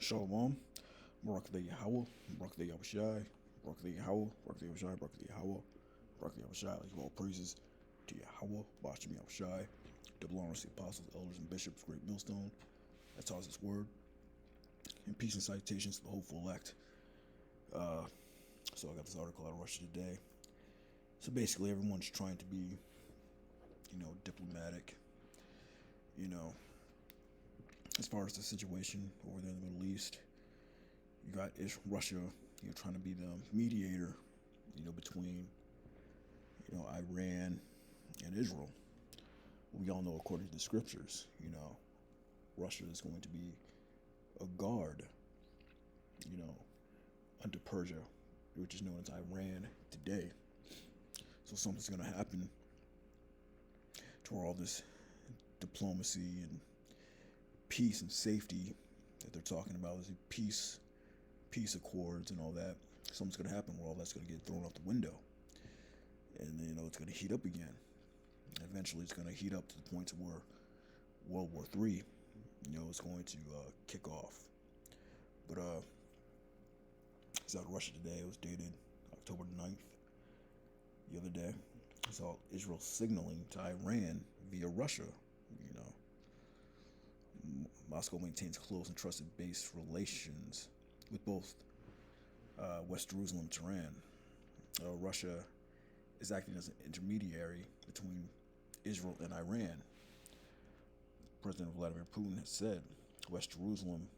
Shalom, Barak the Yahweh, Barak the Yahushai, Barak the Yahweh, Barak the Yahushai, Barak the Yahweh, Barak the Yahushai. Like all praises to Yahweh, Bashim Yahushai, double honors to the apostles, elders, and bishops, great millstone. That's all his word. And peace and salutations to the hopeful elect. So I got this article out of Russia today. So basically, everyone's trying to be, diplomatic, you know, as far as the situation over there in the Middle East. You got Russia, trying to be the mediator, between, Iran and Israel. We all know, according to the scriptures, Russia is going to be a guard, under Persia, which is known as Iran today. So something's going to happen to where all this diplomacy and peace and safety that they're talking about, is peace accords and all that. Something's going to happen where all that's going to get thrown out the window, and it's going to heat up again. Eventually, it's going to heat up to the point to where World War III, is going to kick off. But it's out of Russia today. It was dated October 9th. The other day, I saw Israel signaling to Iran via Russia. Moscow maintains close and trusted base relations with both West Jerusalem and Tehran. Russia is acting as an intermediary between Israel and Iran. President Vladimir Putin has said West Jerusalem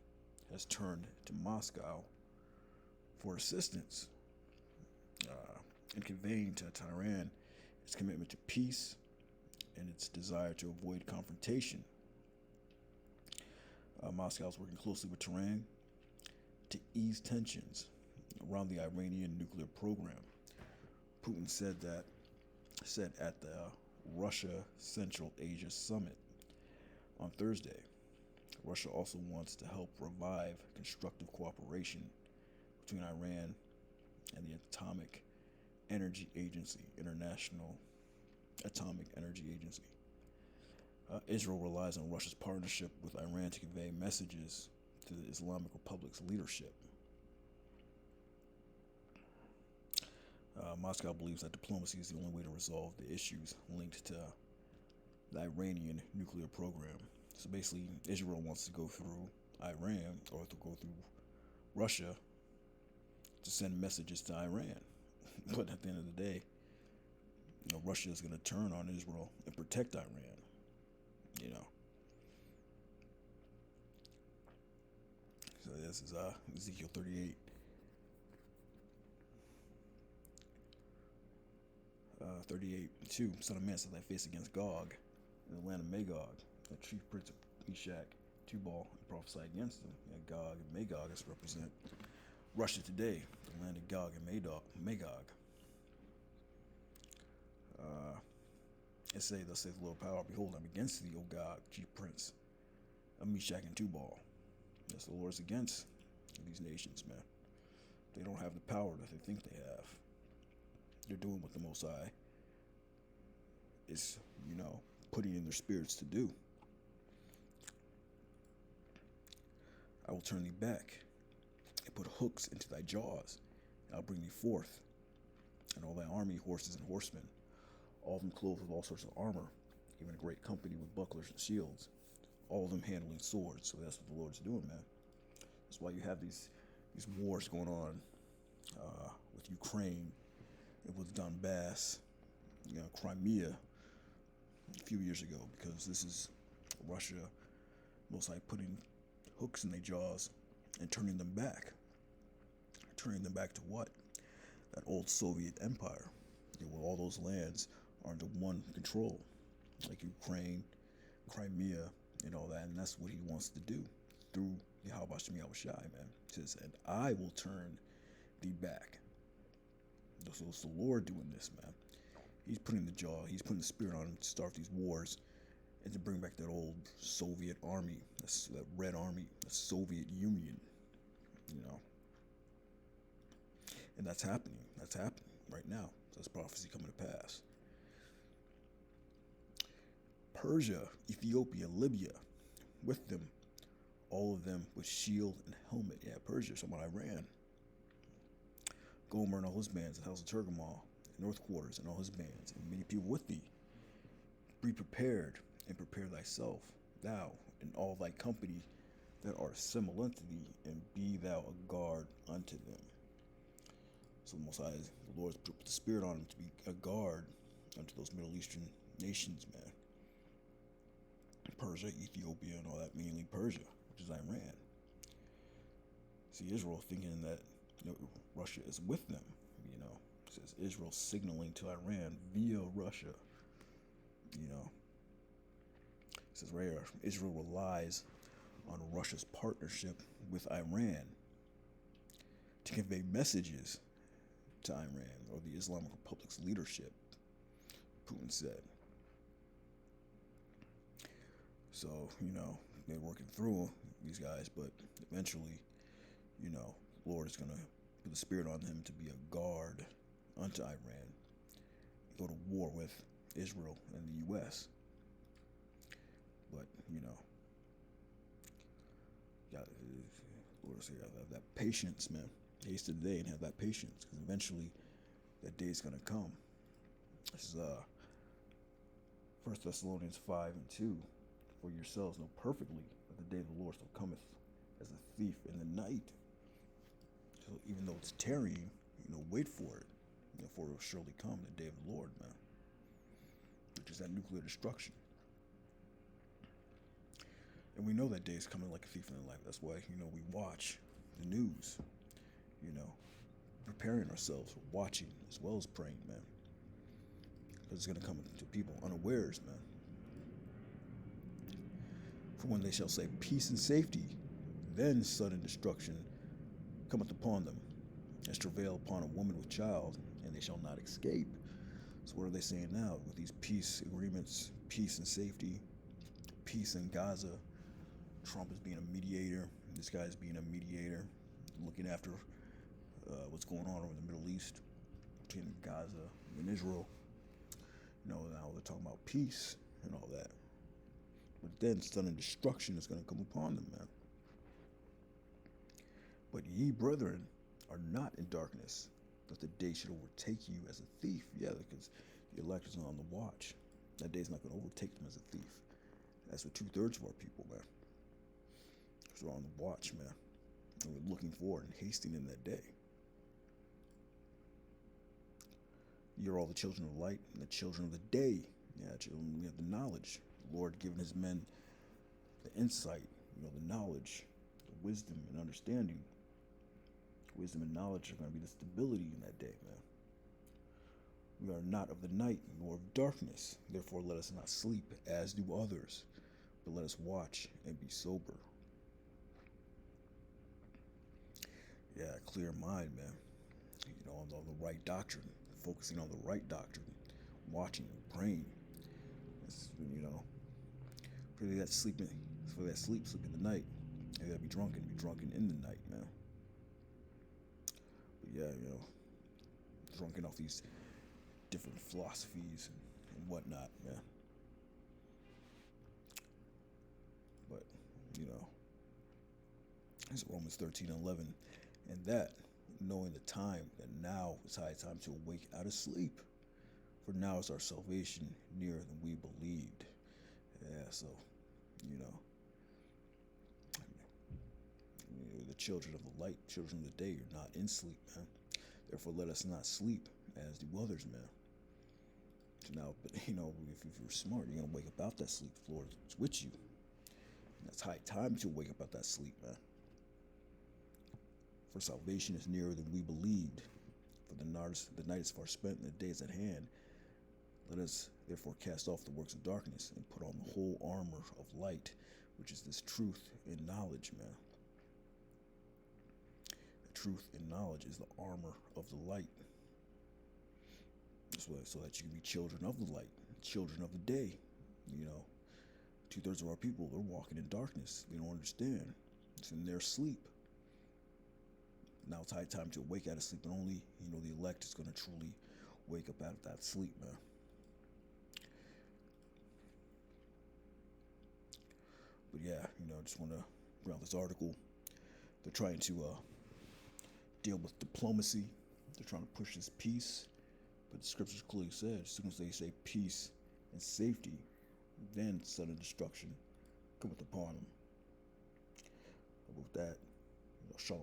has turned to Moscow for assistance in conveying to Tehran its commitment to peace and its desire to avoid confrontation. Moscow is working closely with Tehran to ease tensions around the Iranian nuclear program. Putin said at the Russia Central Asia Summit on Thursday. Russia also wants to help revive constructive cooperation between Iran and the Atomic Energy Agency, International Atomic Energy Agency. Israel relies on Russia's partnership with Iran to convey messages to the Islamic Republic's leadership. Moscow believes that diplomacy is the only way to resolve the issues linked to the Iranian nuclear program. So basically, Israel wants to go through Iran or to go through Russia to send messages to Iran. But at the end of the day, Russia is going to turn on Israel and protect Iran. So this is Ezekiel 38. 38:2. Son of man, set thy face against Gog in the land of Magog, the chief prince of Meshach, Tubal, and prophesy against them. Gog and Magog is represent Russia today, the land of Gog and Magog. And say, thus saith the Lord of power, behold, I'm against thee, O Gog, chief prince of Meshach and Tubal. Yes, the Lord's against these nations, man. They don't have the power that they think they have. They're doing what the Most High is, putting in their spirits to do. I will turn thee back and put hooks into thy jaws. I'll bring thee forth, and all thy army, horses and horsemen, all of them clothed with all sorts of armor, even a great company with bucklers and shields, all of them handling swords. So that's what the Lord's doing, man. That's why you have these wars going on with Ukraine and with Donbass, Crimea a few years ago, because this is Russia most likely putting hooks in their jaws and turning them back. Turning them back to what? That old Soviet empire, where all those lands are under one control, like Ukraine, Crimea, and all that. And that's what he wants to do through Yahweh Bashim Yahushai, man. He says, and I will turn thee back. So it's the Lord doing this, man. He's putting the spirit on him to start these wars and to bring back that old Soviet army, that Red Army, the Soviet Union, And that's happening. That's happening right now. So that's prophecy coming to pass. Persia, Ethiopia, Libya, with them all of them with shield and helmet. Yeah, Persia, some of Iran. Gomer and all his bands, the house of Turgamal, North Quarters and all his bands, and many people with thee. Be prepared, and prepare thyself, thou and all thy company that are similar unto thee, and be thou a guard unto them. So the Most High, the Lord has put the Spirit on him to be a guard unto those Middle Eastern nations, man. Persia, Ethiopia, and all that, mainly Persia, which is Iran. See, Israel thinking that Russia is with them, It says Israel signaling to Iran via Russia, It says right here, Israel relies on Russia's partnership with Iran to convey messages to Iran or the Islamic Republic's leadership, Putin said. So, they're working through these guys, but eventually, the Lord is going to put the Spirit on him to be a guard unto Iran, go to war with Israel and the U.S. But, Lord said, have that patience, man. Haste today and have that patience, because eventually that day is going to come. This is 1 Thessalonians 5:2. For yourselves know perfectly that the day of the Lord so cometh as a thief in the night. So even though it's tarrying, wait for it. For it will surely come, the day of the Lord, man. Which is that nuclear destruction. And we know that day is coming like a thief in the night. That's why, we watch the news, preparing ourselves, watching as well as praying, man. Because it's going to come to people unawares, man. For when they shall say peace and safety, then sudden destruction cometh upon them, as travail upon a woman with child, and they shall not escape. So what are they saying now with these peace agreements, peace and safety, peace in Gaza? Trump is being a mediator. This guy is being a mediator, looking after what's going on over the Middle East, between Gaza and Israel. Now they're talking about peace and all that. But then sudden destruction is going to come upon them, man. But ye, brethren, are not in darkness, that the day should overtake you as a thief. Yeah, because the elect is on the watch. That day is not going to overtake them as a thief. That's what 2/3 of our people, man. Because we're on the watch, man. And we're looking forward and hasting in that day. You're all the children of light and the children of the day. Yeah, children, we have the knowledge. The Lord giving his men the insight, the knowledge, the wisdom and understanding. Wisdom and knowledge are going to be the stability in that day, man. We are not of the night, nor of darkness. Therefore, let us not sleep, as do others, but let us watch and be sober. Yeah, clear mind, man. On the right doctrine, focusing on the right doctrine, watching and praying. It's, for that sleep in the night. You gotta be drunken in the night, man. But yeah, drunken off these different philosophies and whatnot, man. But, it's Romans 13:11. And that, knowing the time, that now is high time to awake out of sleep. For now is our salvation nearer than we believed. Yeah, so, the children of the light, children of the day, are not in sleep, man. Therefore, let us not sleep, as do others, man. So now, but, if you're smart, you're going to wake up out that sleep. The Lord is with you. And that's high time to wake up out that sleep, man. For salvation is nearer than we believed. For the night is far spent, and the day is at hand. Let us therefore cast off the works of darkness and put on the whole armor of light, which is this truth and knowledge, man. The truth and knowledge is the armor of the light. This way, so that you can be children of the light, children of the day. 2/3 of our people, they're walking in darkness. They don't understand. It's in their sleep. Now it's high time to wake out of sleep, and only, the elect is going to truly wake up out of that sleep, man. But yeah, I just want to around this article. They're trying to deal with diplomacy. They're trying to push this peace. But the scriptures clearly said, as soon as they say peace and safety, then sudden destruction cometh upon them. But with that, shalom.